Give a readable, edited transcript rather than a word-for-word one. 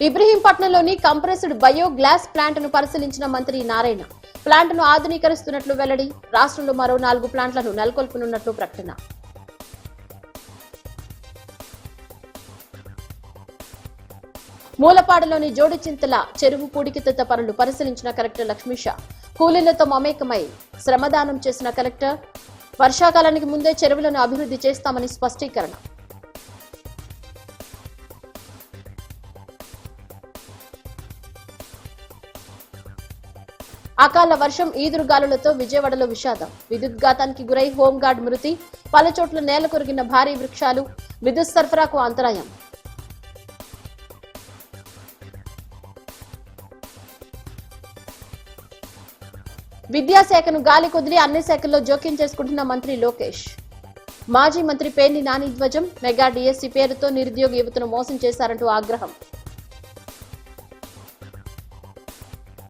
ఇబ్రహీంపట్నంలోని compressed bio glass plant ను పరిశీలించిన మంత్రి నారాయణ. ప్లాంట్ ను ఆధునీకరిస్తున్నట్లు వెల్లడి. రాష్ట్రంలో మరో 4 ప్లాంట్లను నెలకొల్పనున్నట్లు ప్రకటన. మూలపాడులోని జోడిచింతల చెరువు పూడికితెత్త పనులు పరిశీలించిన కలెక్టర్ లక్ష్మీషా. కూలీలతో మమేకమై శ్రమదానం చేసిన కలెక్టర్. వర్షాకాలానికి ముందే చెరువులను అభివృద్ధి చేస్తామని స్పష్టీకరణ. అకాల వర్షం ఈదురుగాలులతో విజయవాడలో విషాదం. విద్యుద్ఘాతానికి గురై హోంగార్డ్ మృతి. పలుచోట్ల నేల కొరిగిన భారీ వృక్షాలు. విద్యుత్ సరఫరాకు అంతరాయం. విద్యాశాఖను గాలి కొదిలి అన్ని శాఖల్లో జోక్యం చేసుకుంటున్న మంత్రి లోకేష్. మాజీ మంత్రి పేర్ని నాని ధ్వజం. మెగా డిఎస్సీ పేరుతో నిరుద్యోగ యువతను మోసం చేశారంటూ ఆగ్రహం.